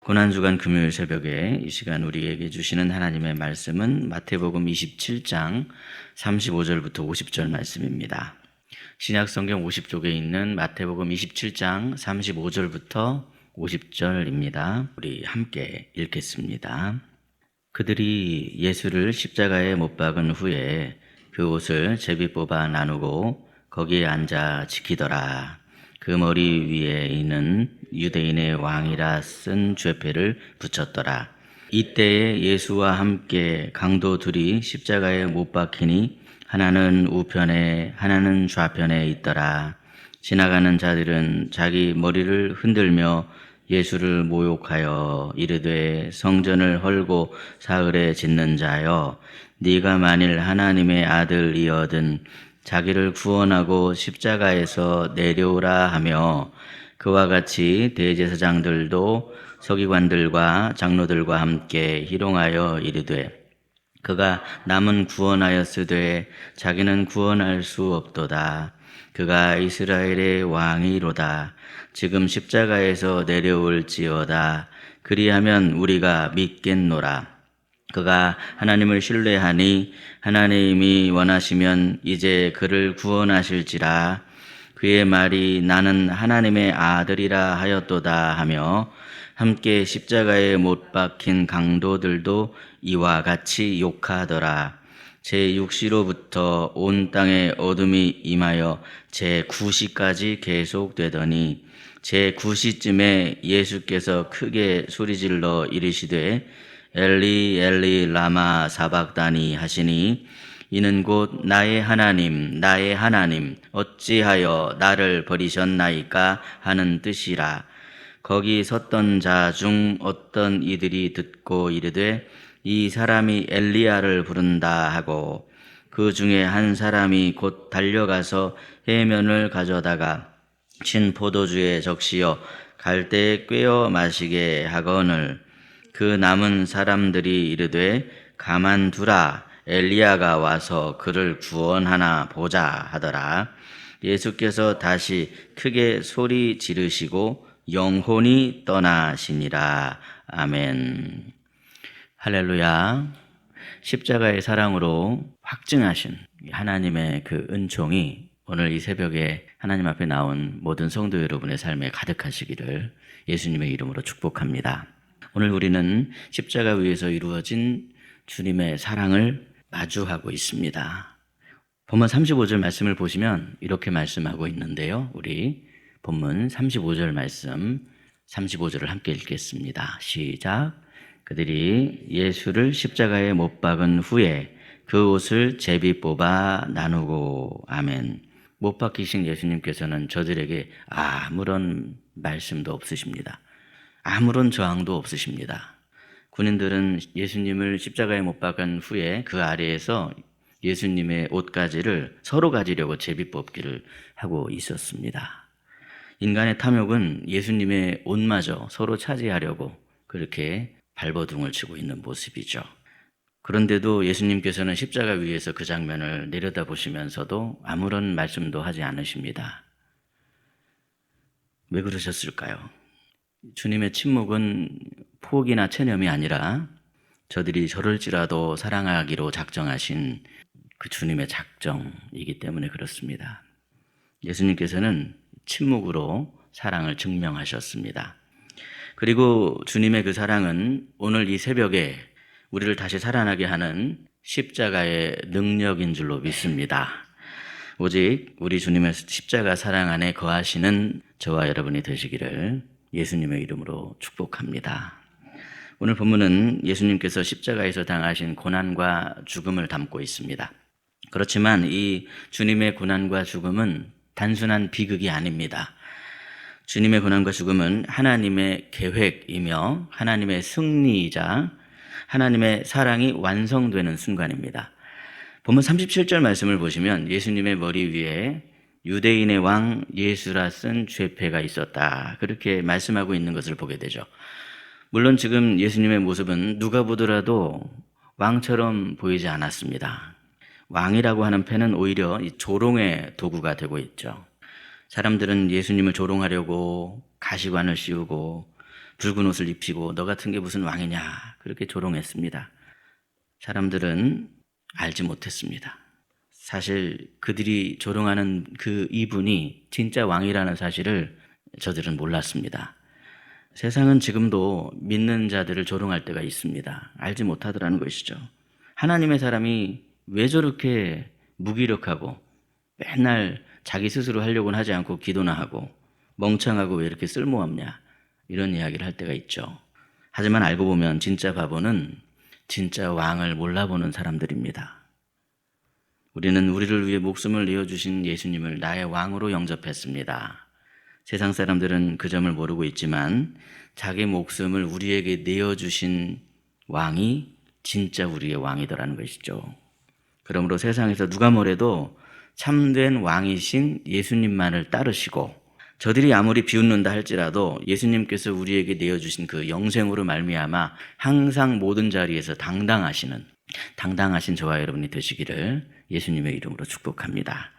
고난주간 금요일 새벽에 이 시간 우리에게 주시는 하나님의 말씀은 마태복음 27장 35절부터 50절 말씀입니다. 신약성경 50쪽에 있는 마태복음 27장 35절부터 50절입니다. 우리 함께 읽겠습니다. 그들이 예수를 십자가에 못 박은 후에 그 옷을 제비 뽑아 나누고 거기에 앉아 지키더라. 그 머리 위에 있는 유대인의 왕이라 쓴 죄패를 붙였더라. 이때에 예수와 함께 강도 둘이 십자가에 못 박히니 하나는 우편에 하나는 좌편에 있더라. 지나가는 자들은 자기 머리를 흔들며 예수를 모욕하여 이르되 성전을 헐고 사흘에 짓는 자여, 네가 만일 하나님의 아들이어든 자기를 구원하고 십자가에서 내려오라 하며, 그와 같이 대제사장들도 서기관들과 장로들과 함께 희롱하여 이르되 그가 남은 구원하였으되 자기는 구원할 수 없도다. 그가 이스라엘의 왕이로다. 지금 십자가에서 내려올지어다. 그리하면 우리가 믿겠노라. 그가 하나님을 신뢰하니 하나님이 원하시면 이제 그를 구원하실지라. 그의 말이 나는 하나님의 아들이라 하였도다 하며, 함께 십자가에 못 박힌 강도들도 이와 같이 욕하더라. 제6시로부터 온 땅에 어둠이 임하여 제9시까지 계속되더니 제9시쯤에 예수께서 크게 소리질러 이르시되 엘리 엘리 라마 사박다니 하시니, 이는 곧 나의 하나님 나의 하나님 어찌하여 나를 버리셨나이까 하는 뜻이라. 거기 섰던 자 중 어떤 이들이 듣고 이르되 이 사람이 엘리야를 부른다 하고, 그 중에 한 사람이 곧 달려가서 해면을 가져다가 친 포도주에 적시어 갈대에 꿰어 마시게 하거늘, 그 남은 사람들이 이르되 가만두라, 엘리야가 와서 그를 구원하나 보자 하더라. 예수께서 다시 크게 소리 지르시고 영혼이 떠나시니라. 아멘. 할렐루야. 십자가의 사랑으로 확증하신 하나님의 그 은총이 오늘 이 새벽에 하나님 앞에 나온 모든 성도 여러분의 삶에 가득하시기를 예수님의 이름으로 축복합니다. 오늘 우리는 십자가 위에서 이루어진 주님의 사랑을 마주하고 있습니다. 본문 35절 말씀을 보시면 이렇게 말씀하고 있는데요. 우리 본문 35절 말씀, 35절을 함께 읽겠습니다. 시작. 그들이 예수를 십자가에 못 박은 후에 그 옷을 제비 뽑아 나누고. 아멘. 못 박히신 예수님께서는 저들에게 아무런 말씀도 없으십니다. 아무런 저항도 없으십니다. 군인들은 예수님을 십자가에 못 박은 후에 그 아래에서 예수님의 옷가지를 서로 가지려고 제비 뽑기를 하고 있었습니다. 인간의 탐욕은 예수님의 옷마저 서로 차지하려고 그렇게 발버둥을 치고 있는 모습이죠. 그런데도 예수님께서는 십자가 위에서 그 장면을 내려다보시면서도 아무런 말씀도 하지 않으십니다. 왜 그러셨을까요? 주님의 침묵은 포기나 체념이 아니라 저들이 저럴지라도 사랑하기로 작정하신 그 주님의 작정이기 때문에 그렇습니다. 예수님께서는 침묵으로 사랑을 증명하셨습니다. 그리고 주님의 그 사랑은 오늘 이 새벽에 우리를 다시 살아나게 하는 십자가의 능력인 줄로 믿습니다. 오직 우리 주님의 십자가 사랑 안에 거하시는 저와 여러분이 되시기를 예수님의 이름으로 축복합니다. 오늘 본문은 예수님께서 십자가에서 당하신 고난과 죽음을 담고 있습니다. 그렇지만 이 주님의 고난과 죽음은 단순한 비극이 아닙니다. 주님의 고난과 죽음은 하나님의 계획이며 하나님의 승리이자 하나님의 사랑이 완성되는 순간입니다. 본문 37절 말씀을 보시면 예수님의 머리 위에 유대인의 왕 예수라 쓴 죄패가 있었다, 그렇게 말씀하고 있는 것을 보게 되죠. 물론 지금 예수님의 모습은 누가 보더라도 왕처럼 보이지 않았습니다. 왕이라고 하는 패는 오히려 조롱의 도구가 되고 있죠. 사람들은 예수님을 조롱하려고 가시관을 씌우고 붉은 옷을 입히고 너 같은 게 무슨 왕이냐 그렇게 조롱했습니다. 사람들은 알지 못했습니다. 사실 그들이 조롱하는 그 이분이 진짜 왕이라는 사실을 저들은 몰랐습니다. 세상은 지금도 믿는 자들을 조롱할 때가 있습니다. 알지 못하더라는 것이죠. 하나님의 사람이 왜 저렇게 무기력하고 맨날 자기 스스로 하려고는 하지 않고 기도나 하고 멍청하고 왜 이렇게 쓸모없냐 이런 이야기를 할 때가 있죠. 하지만 알고 보면 진짜 바보는 진짜 왕을 몰라보는 사람들입니다. 우리는 우리를 위해 목숨을 내어주신 예수님을 나의 왕으로 영접했습니다. 세상 사람들은 그 점을 모르고 있지만 자기 목숨을 우리에게 내어주신 왕이 진짜 우리의 왕이더라는 것이죠. 그러므로 세상에서 누가 뭐래도 참된 왕이신 예수님만을 따르시고 저들이 아무리 비웃는다 할지라도 예수님께서 우리에게 내어주신 그 영생으로 말미암아 항상 모든 자리에서 당당하신 저와 여러분이 되시기를 예수님의 이름으로 축복합니다.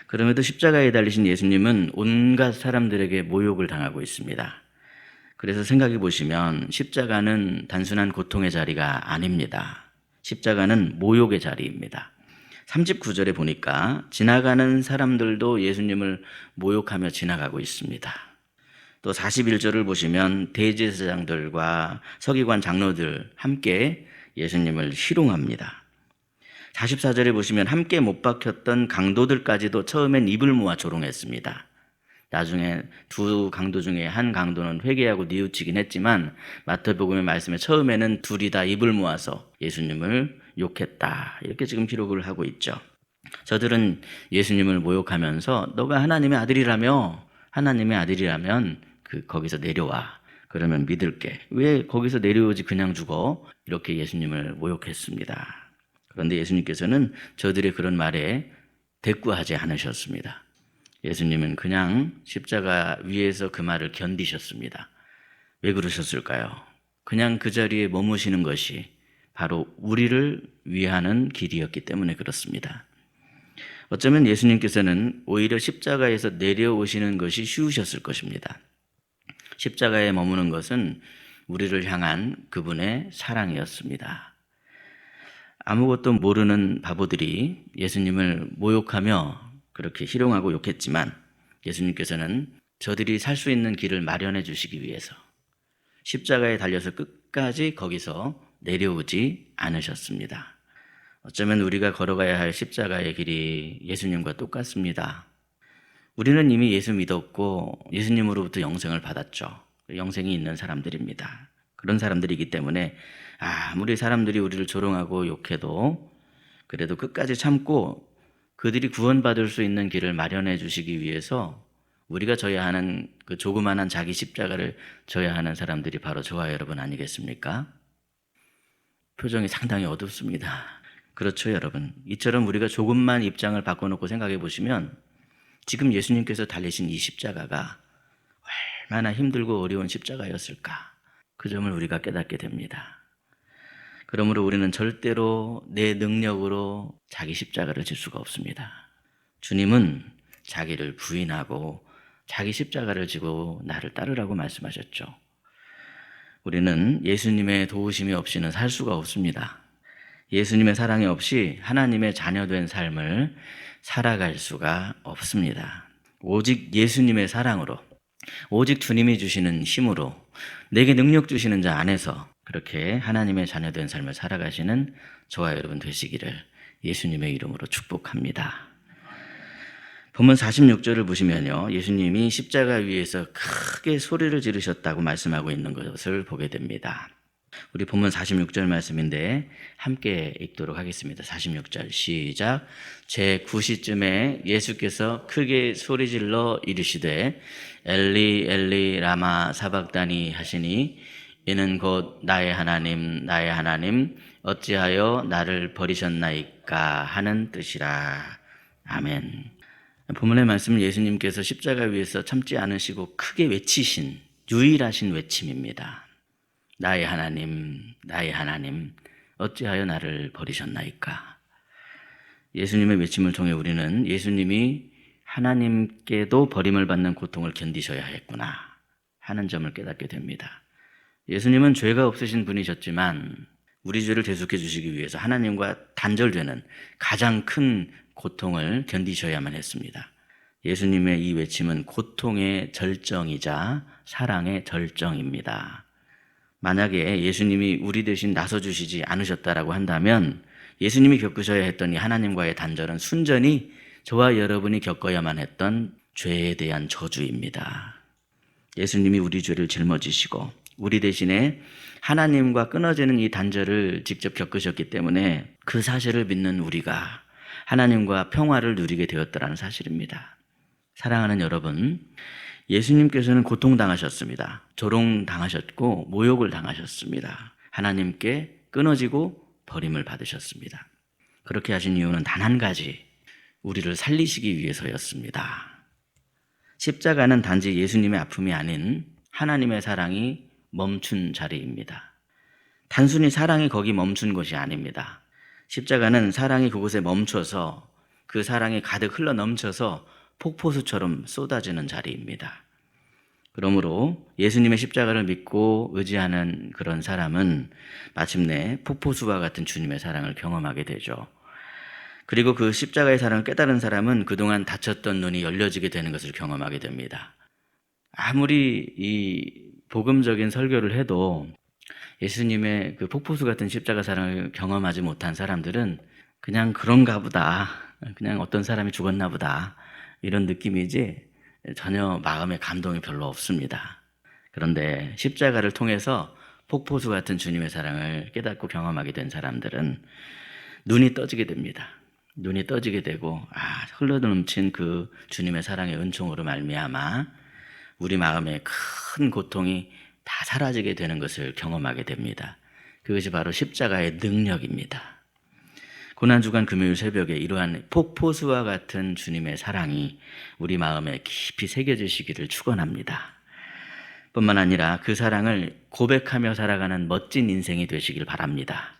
그럼에도 십자가에 달리신 예수님은 온갖 사람들에게 모욕을 당하고 있습니다. 그래서 생각해 보시면 십자가는 단순한 고통의 자리가 아닙니다. 십자가는 모욕의 자리입니다. 39절에 보니까 지나가는 사람들도 예수님을 모욕하며 지나가고 있습니다. 또 41절을 보시면 대제사장들과 서기관 장로들 함께 예수님을 희롱합니다. 44절에 보시면 함께 못 박혔던 강도들까지도 처음엔 입을 모아 조롱했습니다. 나중에 두 강도 중에 한 강도는 회개하고 뉘우치긴 했지만 마태복음의 말씀에 처음에는 둘이 다 입을 모아서 예수님을 욕했다 이렇게 지금 기록을 하고 있죠. 저들은 예수님을 모욕하면서 너가 하나님의 아들이라면 거기서 내려와 그러면 믿을게. 왜 거기서 내려오지 그냥 죽어? 이렇게 예수님을 모욕했습니다. 그런데 예수님께서는 저들의 그런 말에 대꾸하지 않으셨습니다. 예수님은 그냥 십자가 위에서 그 말을 견디셨습니다. 왜 그러셨을까요? 그냥 그 자리에 머무시는 것이 바로 우리를 위하는 길이었기 때문에 그렇습니다. 어쩌면 예수님께서는 오히려 십자가에서 내려오시는 것이 쉬우셨을 것입니다. 십자가에 머무는 것은 우리를 향한 그분의 사랑이었습니다. 아무것도 모르는 바보들이 예수님을 모욕하며 그렇게 희롱하고 욕했지만 예수님께서는 저들이 살 수 있는 길을 마련해 주시기 위해서 십자가에 달려서 끝까지 거기서 내려오지 않으셨습니다. 어쩌면 우리가 걸어가야 할 십자가의 길이 예수님과 똑같습니다. 우리는 이미 예수 믿었고 예수님으로부터 영생을 받았죠. 영생이 있는 사람들입니다. 그런 사람들이기 때문에 아무리 사람들이 우리를 조롱하고 욕해도 그래도 끝까지 참고 그들이 구원받을 수 있는 길을 마련해 주시기 위해서 우리가 져야 하는 그 조그마한 자기 십자가를 져야 하는 사람들이 바로 저와 여러분 아니겠습니까? 표정이 상당히 어둡습니다. 그렇죠, 여러분. 이처럼 우리가 조금만 입장을 바꿔놓고 생각해 보시면 지금 예수님께서 달리신 이 십자가가 얼마나 힘들고 어려운 십자가였을까? 그 점을 우리가 깨닫게 됩니다. 그러므로 우리는 절대로 내 능력으로 자기 십자가를 질 수가 없습니다. 주님은 자기를 부인하고 자기 십자가를 지고 나를 따르라고 말씀하셨죠. 우리는 예수님의 도우심이 없이는 살 수가 없습니다. 예수님의 사랑이 없이 하나님의 자녀된 삶을 살아갈 수가 없습니다. 오직 예수님의 사랑으로, 오직 주님이 주시는 힘으로, 내게 능력 주시는 자 안에서 그렇게 하나님의 자녀된 삶을 살아가시는 저와 여러분 되시기를 예수님의 이름으로 축복합니다. 본문 46절을 보시면요, 예수님이 십자가 위에서 크게 소리를 지르셨다고 말씀하고 있는 것을 보게 됩니다. 우리 본문 46절 말씀인데 함께 읽도록 하겠습니다. 46절 시작. 제9시쯤에 예수께서 크게 소리질러 이르시되 엘리 엘리 라마 사박다니 하시니 이는 곧 나의 하나님 나의 하나님 어찌하여 나를 버리셨나이까 하는 뜻이라. 아멘. 본문의 말씀은 예수님께서 십자가 위에서 참지 않으시고 크게 외치신 유일하신 외침입니다. 나의 하나님 나의 하나님 어찌하여 나를 버리셨나이까. 예수님의 외침을 통해 우리는 예수님이 하나님께도 버림을 받는 고통을 견디셔야 했구나 하는 점을 깨닫게 됩니다. 예수님은 죄가 없으신 분이셨지만 우리 죄를 대속해 주시기 위해서 하나님과 단절되는 가장 큰 고통을 견디셔야만 했습니다. 예수님의 이 외침은 고통의 절정이자 사랑의 절정입니다. 만약에 예수님이 우리 대신 나서주시지 않으셨다라고 한다면 예수님이 겪으셔야 했던 이 하나님과의 단절은 순전히 저와 여러분이 겪어야만 했던 죄에 대한 저주입니다. 예수님이 우리 죄를 짊어지시고 우리 대신에 하나님과 끊어지는 이 단절을 직접 겪으셨기 때문에 그 사실을 믿는 우리가 하나님과 평화를 누리게 되었다는 사실입니다. 사랑하는 여러분, 예수님께서는 고통당하셨습니다. 조롱당하셨고 모욕을 당하셨습니다. 하나님께 끊어지고 버림을 받으셨습니다. 그렇게 하신 이유는 단 한 가지, 우리를 살리시기 위해서였습니다. 십자가는 단지 예수님의 아픔이 아닌 하나님의 사랑이 멈춘 자리입니다. 단순히 사랑이 거기 멈춘 것이 아닙니다. 십자가는 사랑이 그곳에 멈춰서 그 사랑이 가득 흘러 넘쳐서 폭포수처럼 쏟아지는 자리입니다. 그러므로 예수님의 십자가를 믿고 의지하는 그런 사람은 마침내 폭포수와 같은 주님의 사랑을 경험하게 되죠. 그리고 그 십자가의 사랑을 깨달은 사람은 그동안 닫혔던 눈이 열려지게 되는 것을 경험하게 됩니다. 아무리 이 복음적인 설교를 해도 예수님의 그 폭포수 같은 십자가 사랑을 경험하지 못한 사람들은 그냥 그런가 보다, 그냥 어떤 사람이 죽었나 보다 이런 느낌이지 전혀 마음에 감동이 별로 없습니다. 그런데 십자가를 통해서 폭포수 같은 주님의 사랑을 깨닫고 경험하게 된 사람들은 눈이 떠지게 됩니다. 눈이 떠지게 되고 흘러넘친 그 주님의 사랑의 은총으로 말미암아 우리 마음의 큰 고통이 다 사라지게 되는 것을 경험하게 됩니다. 그것이 바로 십자가의 능력입니다. 고난주간 금요일 새벽에 이러한 폭포수와 같은 주님의 사랑이 우리 마음에 깊이 새겨지시기를 축원합니다. 뿐만 아니라 그 사랑을 고백하며 살아가는 멋진 인생이 되시길 바랍니다.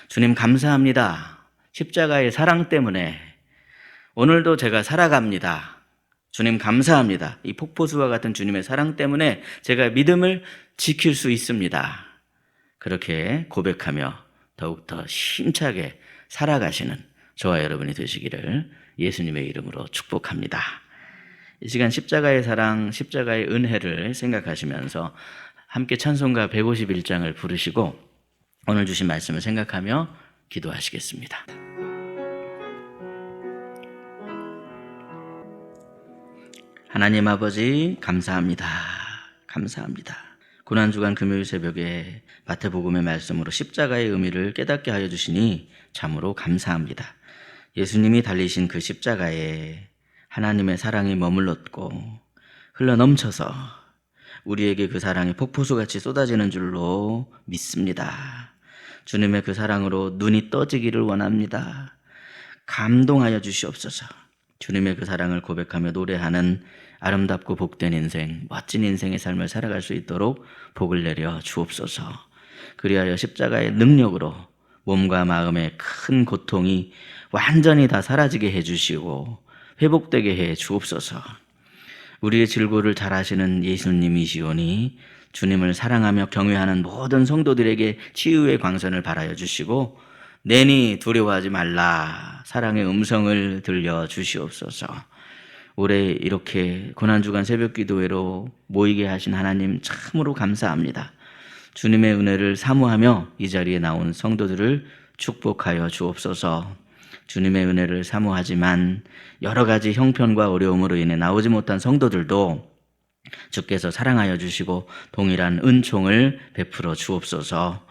주님 감사합니다. 십자가의 사랑 때문에 오늘도 제가 살아갑니다. 주님 감사합니다. 이 폭포수와 같은 주님의 사랑 때문에 제가 믿음을 지킬 수 있습니다. 그렇게 고백하며 더욱더 힘차게 살아가시는 저와 여러분이 되시기를 예수님의 이름으로 축복합니다. 이 시간 십자가의 사랑, 십자가의 은혜를 생각하시면서 함께 찬송가 151장을 부르시고 오늘 주신 말씀을 생각하며 기도하시겠습니다. 하나님 아버지 감사합니다. 감사합니다. 고난주간 금요일 새벽에 마태복음의 말씀으로 십자가의 의미를 깨닫게 하여 주시니 참으로 감사합니다. 예수님이 달리신 그 십자가에 하나님의 사랑이 머물렀고 흘러넘쳐서 우리에게 그 사랑이 폭포수같이 쏟아지는 줄로 믿습니다. 주님의 그 사랑으로 눈이 떠지기를 원합니다. 감동하여 주시옵소서. 주님의 그 사랑을 고백하며 노래하는 아름답고 복된 인생, 멋진 인생의 삶을 살아갈 수 있도록 복을 내려 주옵소서. 그리하여 십자가의 능력으로 몸과 마음의 큰 고통이 완전히 다 사라지게 해주시고 회복되게 해 주옵소서. 우리의 질고를 잘 아시는 예수님이시오니 주님을 사랑하며 경외하는 모든 성도들에게 치유의 광선을 발하여 주시고 내니 두려워하지 말라 사랑의 음성을 들려 주시옵소서. 올해 이렇게 고난주간 새벽기도회로 모이게 하신 하나님 참으로 감사합니다. 주님의 은혜를 사모하며 이 자리에 나온 성도들을 축복하여 주옵소서. 주님의 은혜를 사모하지만 여러 가지 형편과 어려움으로 인해 나오지 못한 성도들도 주께서 사랑하여 주시고 동일한 은총을 베풀어 주옵소서.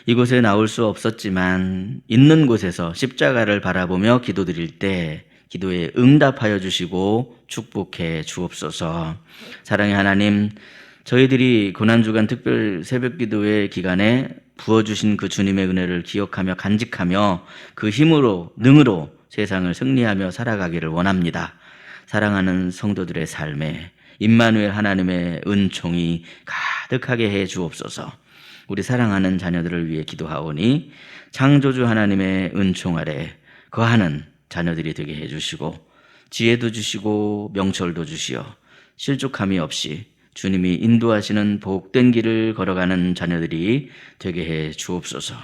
이곳에 나올 수 없었지만 있는 곳에서 십자가를 바라보며 기도드릴 때 기도에 응답하여 주시고 축복해 주옵소서. 사랑의 하나님, 저희들이 고난주간 특별 새벽기도회 기간에 부어주신 그 주님의 은혜를 기억하며 간직하며 그 힘으로 능으로 세상을 승리하며 살아가기를 원합니다. 사랑하는 성도들의 삶에 임마누엘 하나님의 은총이 가득하게 해 주옵소서. 우리 사랑하는 자녀들을 위해 기도하오니 창조주 하나님의 은총 아래 거하는 자녀들이 되게 해주시고 지혜도 주시고 명철도 주시어 실족함이 없이 주님이 인도하시는 복된 길을 걸어가는 자녀들이 되게 해 주옵소서.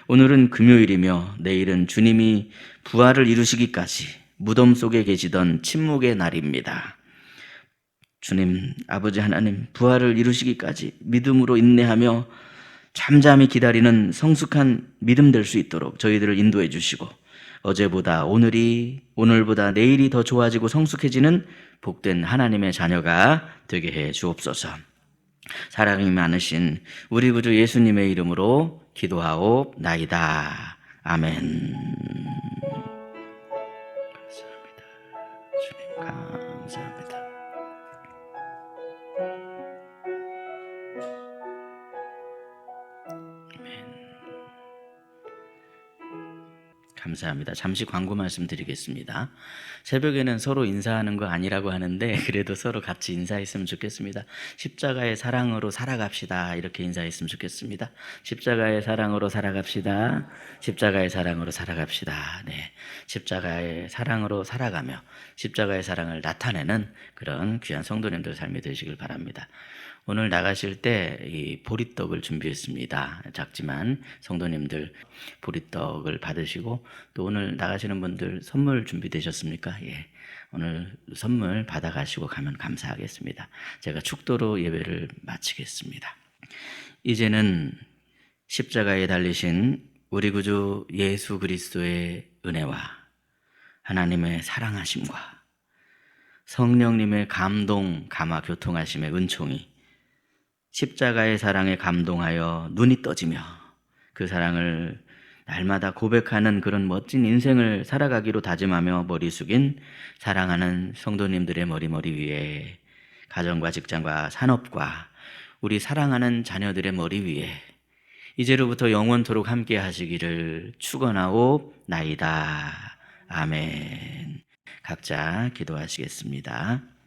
오늘은 금요일이며 내일은 주님이 부활을 이루시기까지 무덤 속에 계시던 침묵의 날입니다. 주님, 아버지 하나님, 부활을 이루시기까지 믿음으로 인내하며 잠잠히 기다리는 성숙한 믿음 될 수 있도록 저희들을 인도해 주시고, 어제보다 오늘보다 내일이 더 좋아지고 성숙해지는 복된 하나님의 자녀가 되게 해 주옵소서. 사랑이 많으신 우리 구주 예수님의 이름으로 기도하옵나이다. 아멘. 감사합니다. 주님 감사합니다. 감사합니다. 잠시 광고 말씀드리겠습니다. 새벽에는 서로 인사하는 거 아니라고 하는데 그래도 서로 같이 인사했으면 좋겠습니다. 십자가의 사랑으로 살아갑시다. 이렇게 인사했으면 좋겠습니다. 십자가의 사랑으로 살아갑시다. 십자가의 사랑으로 살아갑시다. 네, 십자가의 사랑으로 살아가며 십자가의 사랑을 나타내는 그런 귀한 성도님들 삶이 되시길 바랍니다. 오늘 나가실 때 이 보리떡을 준비했습니다. 작지만 성도님들 보리떡을 받으시고, 또 오늘 나가시는 분들 선물 준비되셨습니까? 예, 오늘 선물 받아가시고 가면 감사하겠습니다. 제가 축도로 예배를 마치겠습니다. 이제는 십자가에 달리신 우리 구주 예수 그리스도의 은혜와 하나님의 사랑하심과 성령님의 감동, 감화, 교통하심의 은총이 십자가의 사랑에 감동하여 눈이 떠지며 그 사랑을 날마다 고백하는 그런 멋진 인생을 살아가기로 다짐하며 머리 숙인 사랑하는 성도님들의 머리 위에, 가정과 직장과 산업과 우리 사랑하는 자녀들의 머리 위에 이제로부터 영원토록 함께 하시기를 축원하옵나이다. 아멘. 각자 기도하시겠습니다.